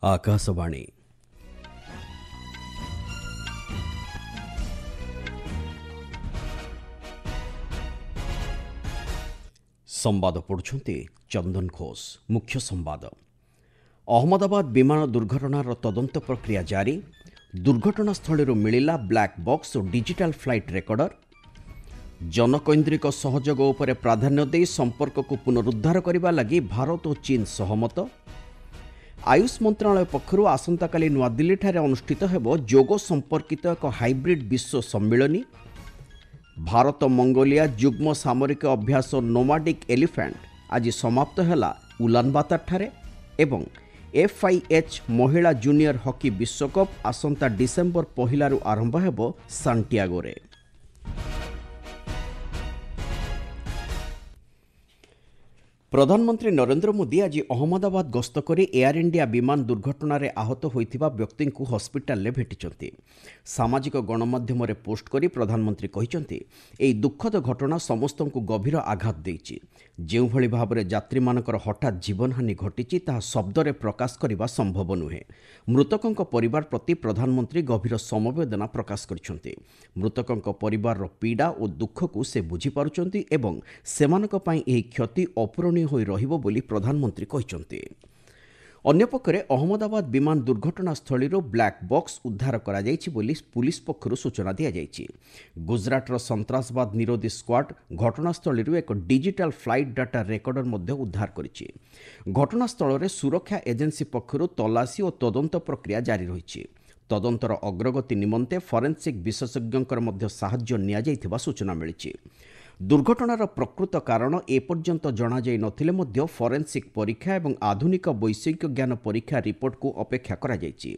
आकाशवाणी संवाद पढ़ुछंती चंदन घोष। मुख्य संवाद अहमदाबाद विमान दुर्घटनार तदंत प्रक्रिया जारी। दुर्घटनास्थल मिलिला ब्लैक बॉक्स और डिजिटल फ्लाइट रेकर्डर। जनकैंद्रिक सहयोग उपरे प्राधान्य दे संपर्क को पुनरुद्धार करने लगी भारत और चीन सहमत। आयुष मंत्रालय पक्षरु आसंताकाली नुआदिल्ली ठारे अनुष्ठित हेबो जोग संपर्कित एक हाइब्रिड विश्व सम्मिलनी। भारत मंगोलिया युग्म सामरिक अभ्यास नोमाडिक एलिफेंट आज समाप्त हैला उलानबातर ठारे एवं FIH महिला जूनियर हॉकी विश्वकप आसंता डिसेंबर पहिलारु आरंभ हेबो सांटियागोरे। प्रधानमंत्री नरेंद्र मोदी आज अहमदाबाद गस्त कर एयर इंडिया विमान दुर्घटन आहत होइथिबा व्यक्ति को हस्पिटाल में भेटिचंती। सामाजिक गणमाध्यम रे पोस्ट करी प्रधानमंत्री कहिचंती एई दुखद घटना समस्त को गभीर आघात देइछि। जेउ भली भाबरे यात्री मानकर हठात जीवनहानि घटिछि ताहा शब्दरे प्रकाश करिबा संभव नुहे। मृतकंक परिवार प्रति प्रधानमंत्री गभीर समवेदना प्रकाश करिसंती। मृतकंक परिवार पीड़ा और दुख को से बुझी पारुचंती एवं सेमानक पई एही क्षति अपूरणीय होई रहिबो बोली प्रधानमंत्री कहिसंती। अन्यपक्षरे अहमदाबाद विमान दुर्घटना स्थलीरो ब्लैक बॉक्स उद्धार करा जायछि बोली पुलिस पक्षरु सूचना दिया जायछि। गुजरातर संत्रासवाद निरोधी स्क्वाड घटनास्थलीरू एक डिजिटल फ्लाइट डाटा रेकर्डर मध्ये उद्धार करिछि। घटनास्थल रे सुरक्षा एजेंसी पक्षरु तलाशी और तदंत प्रक्रिया जारी रहिछि। तदंतर अग्रगति निमंते फॉरेंसिक विशेषज्ञंकर मध्ये साहाय्य निया जायथिबा सूचना मिलिछि। दुर्घटनार प्रकृत कारण एपर्यंत जणाଯାଇ नथिले मध्य फॉरेंसिक परीक्षा एवं आधुनिक वैषयिक ज्ञान परीक्षा रिपोर्ट को अपेक्षा करा जायछि।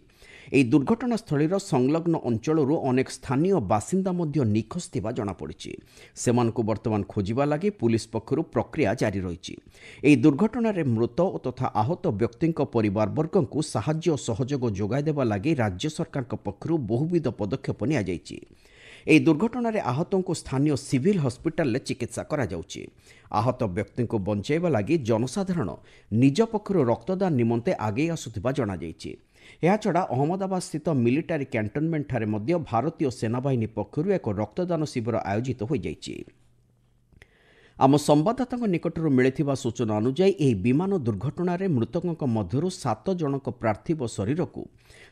एई दुर्घटना स्थलीर संलग्न अंचलरू अनेक स्थानीय बासिंदा मध्य निखोज थिबा जणा पड़िछि। सेमानकु वर्तमान खोजिबा लागि पुलिस पक्षरु प्रक्रिया जारी रहिछि। एई दुर्घटनारे मृत तथा आहत व्यक्तिंक परिवारवर्गंकु साहाय्य और सहयोग जोगाई देबा लागि राज्य सरकारक पक्षरु बहुविध पदक्षेप निया जायछि। ଏହି ଦୁର୍ଘଟଣାରେ आहतଙ୍କୁ ସ୍ଥାନୀୟ ସିଭିଲ ହସ୍ପିଟାଲରେ ଚିକିତ୍ସା କରାଯାଉଛି। आहत ବ୍ୟକ୍ତି को ବଞ୍ଚାଇବା ଲାଗି ଜନସାଧାରଣ ନିଜ ପକ୍ଷରୁ ରକ୍ତଦାନ ନିମନ୍ତେ ଆଗେଇ ଆସୁଥିବା ଜଣାଯାଇଛି। ଏହାଛଡ଼ା ଅହମ୍ମଦାବାଦ ସ୍ଥିତ ମିଲିଟାରୀ କ୍ୟାଣ୍ଟନମେଣ୍ଟ ଠାରେ ମଧ୍ୟ ଭାରତୀୟ ସେନାବାହିନୀ ପକ୍ଷରୁ ଏକ ରକ୍ତଦାନ ଶିବିର ଆୟୋଜିତ ହୋଇଯାଇଛି। आम संवाददाता निकटर मिलिथिबा सूचना अनुसार यह विमान दुर्घटन मृतकों मध्य 7 जनक पार्थिव शरीर को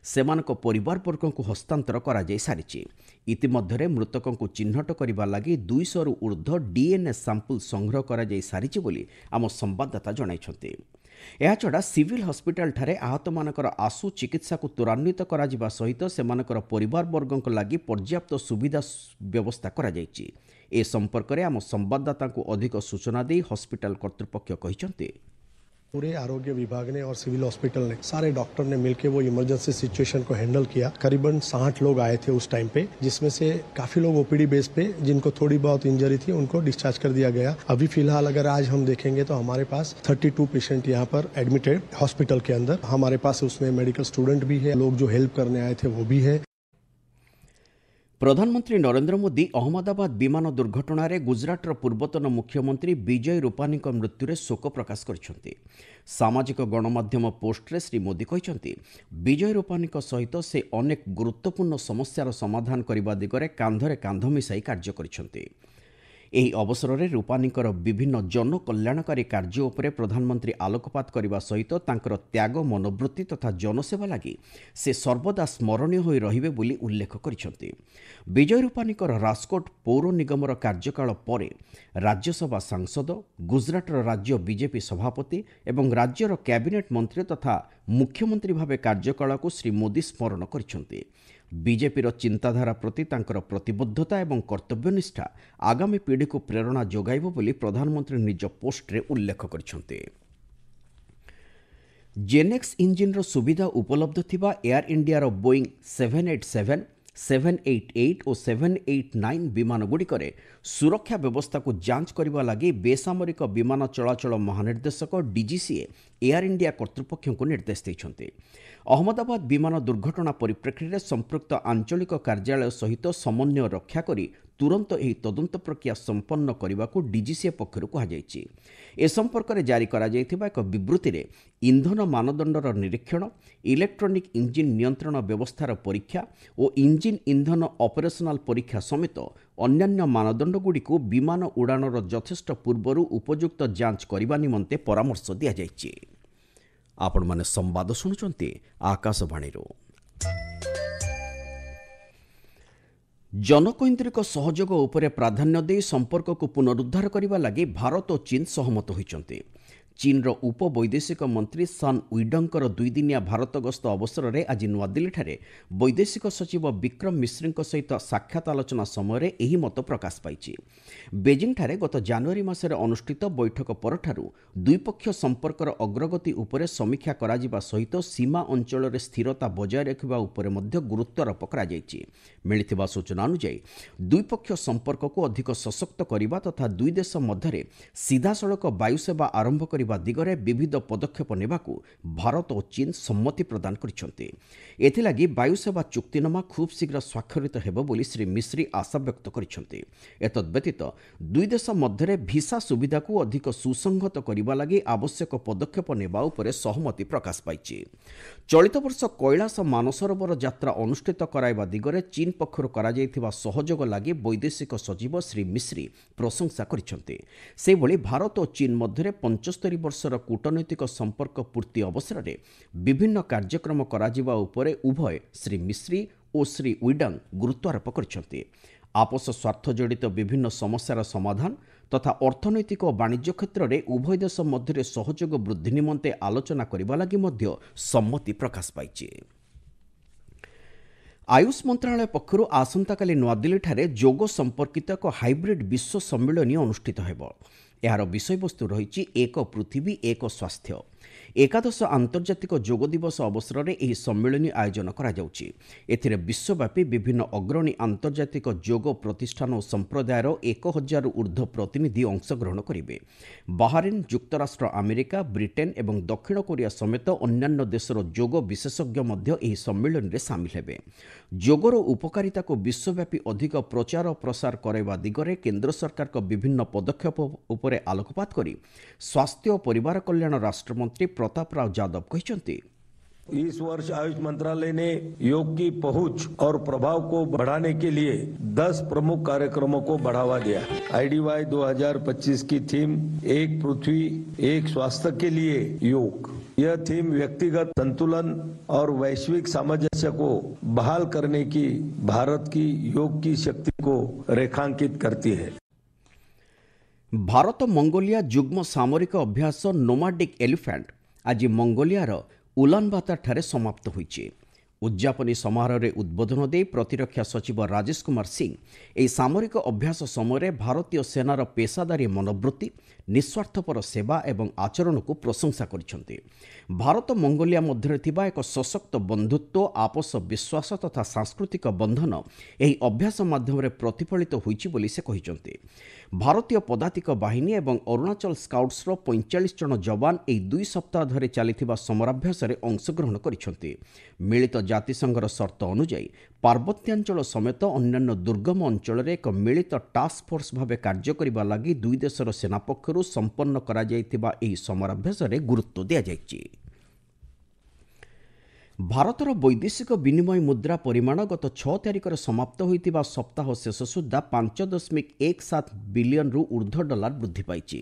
सेमानक परिवारवर्ग को हस्तांतर करा जाय सारिछि। इतिमध्यरे मृतकों को चिन्हट करने लगी 200 रु ऊर्ध्व DNA सैंपल संग्रह करा जाय सारिछि बोली आम संवाददाता जणाइछन्ति। एहाछड़ा सिविल हस्पिटाल ठारे आहत मानकर आशु चिकित्सा को त्वरान्वित करा जिबा सहित सेमानकर परिवारवर्गक लागि पर्याप्त सुविधा व्यवस्था करा जायछि। ए संपर्क में आम संवाददाता को अधिक सूचना दे हॉस्पिटल कर्तृपक्ष कहिसंते पूरे आरोग्य विभाग ने और सिविल हॉस्पिटल ने सारे डॉक्टर ने मिलकर वो इमरजेंसी सिचुएशन को हैंडल किया। करीबन 60 लोग आए थे उस टाइम पे, जिसमें से काफी लोग ओपीडी बेस पे जिनको थोड़ी बहुत इंजरी थी उनको डिस्चार्ज कर दिया गया। अभी फिलहाल अगर आज हम देखेंगे तो हमारे पास 32 पेशेंट यहाँ पर एडमिटेड हॉस्पिटल के अंदर। हमारे पास उसमें मेडिकल स्टूडेंट भी है, लोग जो हेल्प करने आए थे वो भी है। प्रधानमंत्री नरेंद्र मोदी अहमदाबाद विमान दुर्घटन गुजरातर पूर्वतन मुख्यमंत्री विजय रूपानी मृत्यु शोक प्रकाश कर सामाजिक गणमाध्यम पोस्टे श्री मोदी कहते विजय रूपानी सहित से अनेक गुरुत्वपूर्ण समस्यार समाधान करने दिगरे कांधरे कांध मिसाई कार्य कर। ଏହି ଅବସରରେ ରୂପାନୀଙ୍କର ବିଭିନ୍ନ ଜନକଲ୍ୟାଣକାରୀ କାର୍ଯ୍ୟ ଉପରେ ପ୍ରଧାନମନ୍ତ୍ରୀ ଆଲୋକପାତ କରିବା ସହିତ ତାଙ୍କର ତ୍ୟାଗ ମନୋବୃତ୍ତି ତଥା ଜନସେବା ଲାଗି ସେ ସର୍ବଦା ସ୍ମରଣୀୟ ହୋଇ ରହିବେ ବୋଲି ଉଲ୍ଲେଖ କରିଛନ୍ତି। ବିଜୟ ରୂପାନୀଙ୍କର ରାଜକୋଟ ପୌର ନିଗମର କାର୍ଯ୍ୟକାଳ ପରେ ରାଜ୍ୟସଭା ସାଂସଦ, ଗୁଜରାଟର ରାଜ୍ୟ ବିଜେପି ସଭାପତି ଏବଂ ରାଜ୍ୟର କ୍ୟାବିନେଟ୍ ମନ୍ତ୍ରୀ ତଥା ମୁଖ୍ୟମନ୍ତ୍ରୀ ଭାବେ କାର୍ଯ୍ୟକାଳକୁ ଶ୍ରୀ ମୋଦି ସ୍ମରଣ କରିଛନ୍ତି। बीजेपी चिंताधारा प्रति तांकर प्रतिबद्धता एवं कर्तव्यनिष्ठा आगामी पीढ़ी को प्रेरणा जोगाइब बोली प्रधानमंत्री निज पोस्ट रे उल्लेख करछन्ते। जेनेक्स इंजिन रो सुविधा उपलब्ध थिबा एयर इंडिया रो बोइंग 787, 788 और 789 विमान गुड़िकरे सुरक्षा व्यवस्था को जांच करने लगी बेसामरिक विमान चलाचल महानिर्देशक डीजीसीए एयर इंडिया कर्तृपक्ष को निर्देश देते। अहमदाबाद विमान दुर्घटना परिप्रेक्षी में संपृक्त आंचलिक कार्यालय सहित समन्वय रक्षा करी ତୁରନ୍ତ ଏହି ତଦନ୍ତ ପ୍ରକ୍ରିୟା ସମ୍ପନ୍ନ କରିବାକୁ ଡିଜିସିଏ ପକ୍ଷରୁ କୁହାଯାଇଛି। ଏ ସମ୍ପର୍କରେ ଜାରି କରାଯାଇଥିବା ଏକ ବିବୃତ୍ତିରେ ଇନ୍ଧନ ମାନଦଣ୍ଡର ନିରୀକ୍ଷଣ, ଇଲେକ୍ଟ୍ରୋନିକ୍ ଇଞ୍ଜିନ୍ ନିୟନ୍ତ୍ରଣ ବ୍ୟବସ୍ଥାର ପରୀକ୍ଷା ଓ ଇଞ୍ଜିନ୍ ଇନ୍ଧନ ଅପରେସନାଲ ପରୀକ୍ଷା ସମେତ ଅନ୍ୟାନ୍ୟ ମାନଦଣ୍ଡଗୁଡ଼ିକୁ ବିମାନ ଉଡ଼ାଣର ଯଥେଷ୍ଟ ପୂର୍ବରୁ ଉପଯୁକ୍ତ ଯାଞ୍ଚ କରିବା ନିମନ୍ତେ ପରାମର୍ଶ ଦିଆଯାଇଛି। ଆପଣମାନେ ସମ୍ବାଦ ଶୁଣୁଛନ୍ତି ଆକାଶବାଣୀରୁ। ଜନକୈନ୍ଦ୍ରିକ ସହଯୋଗ ଉପରେ ପ୍ରାଧାନ୍ୟ ଦେଇ ସମ୍ପର୍କକୁ ପୁନରୁଦ୍ଧାର କରିବା ଲାଗି ଭାରତ ଓ ଚୀନ ସହମତ ହୋଇଛନ୍ତି। ଚୀନର ଉପବୈଦେଶିକ ମନ୍ତ୍ରୀ ସାନ୍ ୱିଡଙ୍ଗଙ୍କର ଦୁଇଦିନିଆ ଭାରତ ଗସ୍ତ ଅବସରରେ ଆଜି ନୂଆଦିଲ୍ଲୀଠାରେ ବୈଦେଶିକ ସଚିବ ବିକ୍ରମ ମିଶ୍ରିଙ୍କ ସହିତ ସାକ୍ଷାତ ଆଲୋଚନା ସମୟରେ ଏହି ମତ ପ୍ରକାଶ ପାଇଛି। ବେଜିଂଠାରେ ଗତ ଜାନୁଆରୀ ମାସରେ ଅନୁଷ୍ଠିତ ବୈଠକ ପରଠାରୁ ଦ୍ୱିପକ୍ଷୀୟ ସମ୍ପର୍କର ଅଗ୍ରଗତି ଉପରେ ସମୀକ୍ଷା କରାଯିବା ସହିତ ସୀମା ଅଞ୍ଚଳରେ ସ୍ଥିରତା ବଜାୟ ରଖିବା ଉପରେ ମଧ୍ୟ ଗୁରୁତ୍ୱାରୋପ କରାଯାଇଛି। ମିଳିଥିବା ସୂଚନା ଅନୁଯାୟୀ ଦ୍ୱିପକ୍ଷୀୟ ସମ୍ପର୍କକୁ ଅଧିକ ସଶକ୍ତ କରିବା ତଥା ଦୁଇ ଦେଶ ମଧ୍ୟରେ ସିଧାସଳଖ ବାୟୁସେବା ଆରମ୍ଭ କରିବା ଦିଗରେ ବିବିଧ ପଦକ୍ଷେପ ନେବାକୁ ଭାରତ ଓ ଚୀନ ସମ୍ମତି ପ୍ରଦାନ କରିଛନ୍ତି। ଏଥିଲାଗି ବାୟୁସେବା ଚୁକ୍ତିନାମା ଖୁବ୍ ଶୀଘ୍ର ସ୍ୱାକ୍ଷରିତ ହେବ ବୋଲି ଶ୍ରୀ ମିଶ୍ରି ଆଶାବ୍ୟକ୍ତ କରିଛନ୍ତି। ଏତଦ୍ବ୍ୟତୀତ ଦୁଇ ଦେଶ ମଧ୍ୟରେ ଭିସା ସୁବିଧାକୁ ଅଧିକ ସୁସଂହତ କରିବା ଲାଗି ଆବଶ୍ୟକ ପଦକ୍ଷେପ ନେବା ଉପରେ ସହମତି ପ୍ରକାଶ ପାଇଛି। ଚଳିତ ବର୍ଷ କୈଳାସ ମାନସରୋବର ଯାତ୍ରା ଅନୁଷ୍ଠିତ କରାଇବା ଦିଗରେ ଚୀନ ପକ୍ଷରୁ କରାଯାଇଥିବା ସହଯୋଗ ଲାଗି ବୈଦେଶିକ ସଚିବ ଶ୍ରୀ ମିଶ୍ରି ପ୍ରଶଂସା କରିଛନ୍ତି। ସେହିଭଳି ଭାରତ ଓ ଚୀନ ମଧ୍ୟରେ 75 ବର୍ଷର କୂଟନୈତିକ ସମ୍ପର୍କ ପୂର୍ତ୍ତି ଅବସରରେ ବିଭିନ୍ନ କାର୍ଯ୍ୟକ୍ରମ କରାଯିବା ଉପରେ ଉଭୟ ଶ୍ରୀ ମିଶ୍ରି ଓ ଶ୍ରୀ ୱିଡଙ୍ଗ ଗୁରୁତ୍ୱାରୋପ କରିଛନ୍ତି। ଆପୋଷ ସ୍ୱାର୍ଥ ଜଡ଼ିତ ବିଭିନ୍ନ ସମସ୍ୟାର ସମାଧାନ ତଥା ଅର୍ଥନୈତିକ ଓ ବାଣିଜ୍ୟ କ୍ଷେତ୍ରରେ ଉଭୟ ଦେଶ ମଧ୍ୟରେ ସହଯୋଗ ବୃଦ୍ଧି ନିମନ୍ତେ ଆଲୋଚନା କରିବା ଲାଗି ମଧ୍ୟ ସମ୍ମତି ପ୍ରକାଶ ପାଇଛି। ଆୟୁଷ ମନ୍ତ୍ରଣାଳୟ ପକ୍ଷରୁ ଆସନ୍ତାକାଲି ନୂଆଦିଲ୍ଲୀଠାରେ ଯୋଗ ସମ୍ପର୍କିତ ଏକ ହାଇବ୍ରିଡ୍ ବିଶ୍ୱ ସମ୍ମିଳନୀ ଅନୁଷ୍ଠିତ ହେବ। ଏହାର ବିଷୟବସ୍ତୁ ରହିଛି ଏକ ପୃଥିବୀ ଏକ ସ୍ୱାସ୍ଥ୍ୟ। ଏକାଦଶ ଆନ୍ତର୍ଜାତିକ ଯୋଗ ଦିବସ ଅବସରରେ ଏହି ସମ୍ମିଳନୀ ଆୟୋଜନ କରାଯାଉଛି। ଏଥିରେ ବିଶ୍ୱବ୍ୟାପୀ ବିଭିନ୍ନ ଅଗ୍ରଣୀ ଆନ୍ତର୍ଜାତିକ ଯୋଗ ପ୍ରତିଷ୍ଠାନ ଓ ସମ୍ପ୍ରଦାୟର 1000ରୁ ଉର୍ଦ୍ଧ୍ୱ ପ୍ରତିନିଧି ଅଂଶଗ୍ରହଣ କରିବେ। ବାହାରିନ୍, ଯୁକ୍ତରାଷ୍ଟ୍ର ଆମେରିକା, ବ୍ରିଟେନ୍ ଏବଂ ଦକ୍ଷିଣ କୋରିଆ ସମେତ ଅନ୍ୟାନ୍ୟ ଦେଶର ଯୋଗ ବିଶେଷଜ୍ଞ ମଧ୍ୟ ଏହି ସମ୍ମିଳନୀରେ ସାମିଲ ହେବେ। ଯୋଗର ଉପକାରିତାକୁ ବିଶ୍ୱବ୍ୟାପୀ ଅଧିକ ପ୍ରଚାର ପ୍ରସାର କରାଇବା ଦିଗରେ କେନ୍ଦ୍ର ସରକାରଙ୍କ ବିଭିନ୍ନ ପଦକ୍ଷେପ ଉପରେ ଆଲୋକପାତ କରି ସ୍ୱାସ୍ଥ୍ୟ ଓ ପରିବାର କଲ୍ୟାଣ ରାଷ୍ଟ୍ରମନ୍ତ୍ରୀ प्रताप राव जादव कहते इस वर्ष आयुष मंत्रालय ने योग की पहुंच और प्रभाव को बढ़ाने के लिए 10 प्रमुख कार्यक्रमों को बढ़ावा दिया। IDY 2025 की थीम एक पृथ्वी एक स्वास्थ्य के लिए योग। यह थीम व्यक्तिगत संतुलन और वैश्विक सामंजस्य को बहाल करने की भारत की योग की शक्ति को रेखांकित करती है। भारत मंगोलिया जुग्म सामरिक अभ्यास नोमाडिक एलिफेंट आज मंगोलियार उलानबातर ठारे समाप्त होइछि। उद्यापनी समारोह उद्बोधन दे प्रतिरक्षा सचिव राजेश कुमार सिंह ଏହି ସାମରିକ ଅଭ୍ୟାସ ସମୟରେ ଭାରତୀୟ ସେନାର ପେସାଦାରୀ ମନୋବୃତ୍ତି, ନିଃସ୍ୱାର୍ଥପର ସେବା ଏବଂ ଆଚରଣକୁ ପ୍ରଶଂସା କରିଛନ୍ତି। ଭାରତ ମଙ୍ଗୋଲିଆ ମଧ୍ୟରେ ଥିବା ଏକ ସଶକ୍ତ ବନ୍ଧୁତ୍ୱ, ଆପୋଷ ବିଶ୍ୱାସ ତଥା ସାଂସ୍କୃତିକ ବନ୍ଧନ ଏହି ଅଭ୍ୟାସ ମାଧ୍ୟମରେ ପ୍ରତିଫଳିତ ହୋଇଛି ବୋଲି ସେ କହିଛନ୍ତି। ଭାରତୀୟ ପଦାତିକ ବାହିନୀ ଏବଂ ଅରୁଣାଚଳ ସ୍କାଉଟ୍ସର 45 ଜଣ ଯବାନ ଏହି 2 ସପ୍ତାହ ଧରି ଚାଲିଥିବା ସମରାଭ୍ୟାସରେ ଅଂଶଗ୍ରହଣ କରିଛନ୍ତି। ମିଳିତ ଜାତିସଂଘର ସର୍ତ୍ତ ଅନୁଯାୟୀ ପାର୍ବତ୍ୟାଞ୍ଚଳ ସମେତ ଅନ୍ୟାନ୍ୟ ଦୁର୍ଗମ ଅଞ୍ଚଳରେ ଏକ ମିଳିତ ଟାସ୍କ ଫୋର୍ସ ଭାବେ କାର୍ଯ୍ୟ କରିବା ଲାଗି ଦୁଇ ଦେଶର ସେନା ପକ୍ଷରୁ ସମ୍ପନ୍ନ କରାଯାଇଥିବା ଏହି ସମରାଭ୍ୟାସରେ ଗୁରୁତ୍ୱ ଦିଆଯାଇଛି। ଭାରତର ବୈଦେଶିକ ବିନିମୟ ମୁଦ୍ରା ପରିମାଣ ଗତ 6 ତାରିଖରେ ସମାପ୍ତ ହୋଇଥିବା ସପ୍ତାହ ଶେଷ ସୁଦ୍ଧା 5.17 ବିଲିୟନରୁ ଉର୍ଦ୍ଧ୍ୱ ଡଲାର ବୃଦ୍ଧି ପାଇଛି।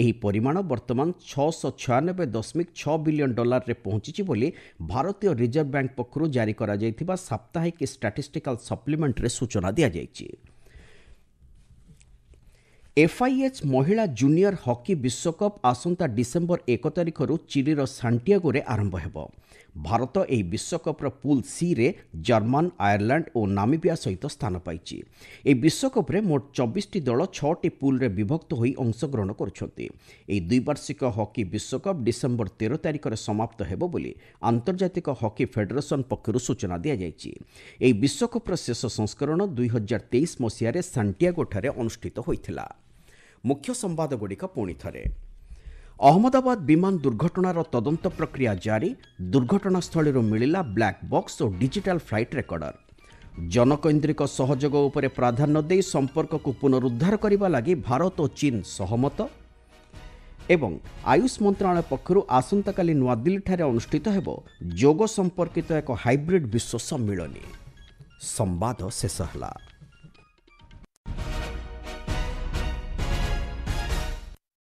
ଏହି ପରିମାଣ ବର୍ତ୍ତମାନ 696.6 ବିଲିୟନ ଡଲାରରେ ପହଞ୍ଚିଛି ବୋଲି ଭାରତୀୟ ରିଜର୍ଭ ବ୍ୟାଙ୍କ ପକ୍ଷରୁ ଜାରି କରାଯାଇଥିବା ସାପ୍ତାହିକ ଷ୍ଟାଟିଷ୍ଟିକାଲ ସପ୍ଲିମେଣ୍ଟରେ ସୂଚନା ଦିଆଯାଇଛି। FIH ମହିଳା ଜୁନିୟର ହକି ବିଶ୍ୱକପ୍ ଆସନ୍ତା ଡିସେମ୍ବର 1 ତାରିଖରୁ ଚିଲିର ସାଣ୍ଟିଆଗୋରେ ଆରମ୍ଭ ହେବ। ଭାରତ ଏହି ବିଶ୍ୱକପ୍ର ପୁଲ୍ ସିରେ ଜର୍ମାନ, ଆୟାରଲାଣ୍ଡ ଓ ନାମିବିଆ ସହିତ ସ୍ଥାନ ପାଇଛି। ଏହି ବିଶ୍ୱକପ୍ରେ ମୋଟ 24ଟି ଦଳ 6ଟି ପୁଲ୍ରେ ବିଭକ୍ତ ହୋଇ ଅଂଶଗ୍ରହଣ କରୁଛନ୍ତି। ଏହି ଦ୍ୱିବାର୍ଷିକ ହକି ବିଶ୍ୱକପ୍ ଡିସେମ୍ବର 13 ତାରିଖରେ ସମାପ୍ତ ହେବ ବୋଲି ଆନ୍ତର୍ଜାତିକ ହକି ଫେଡେରେସନ ପକ୍ଷରୁ ସୂଚନା ଦିଆଯାଇଛି। ଏହି ବିଶ୍ୱକପ୍ର ଶେଷ ସଂସ୍କରଣ 2023 ମସିହାରେ ସାଣ୍ଟିଆଗୋଠାରେ ଅନୁଷ୍ଠିତ ହୋଇଥିଲା। ମୁଖ୍ୟ ସମ୍ବାଦଗୁଡ଼ିକ ପୁଣି ଥରେ। ଅହମ୍ମଦାବାଦ ବିମାନ ଦୁର୍ଘଟଣାର ତଦନ୍ତ ପ୍ରକ୍ରିୟା ଜାରି। ଦୁର୍ଘଟଣାସ୍ଥଳୀରୁ ମିଳିଲା ବ୍ଲାକ୍ ବକ୍ସ ଓ ଡିଜିଟାଲ ଫ୍ଲାଇଟ୍ ରେକର୍ଡର। जनकैन्द्रिक सहयोग उपरे प्राधान्य दे संपर्क को पुनरुद्धार करने लगी भारत और चीन सहमत एवं आयुष मंत्रालय पक्षरु आसंताकाली नुआदिल्ली ठारे अनुष्ठित हेबो योग संपर्कित एक हाइब्रिड विश्व सम्मिलनी। संवाद शेष हला।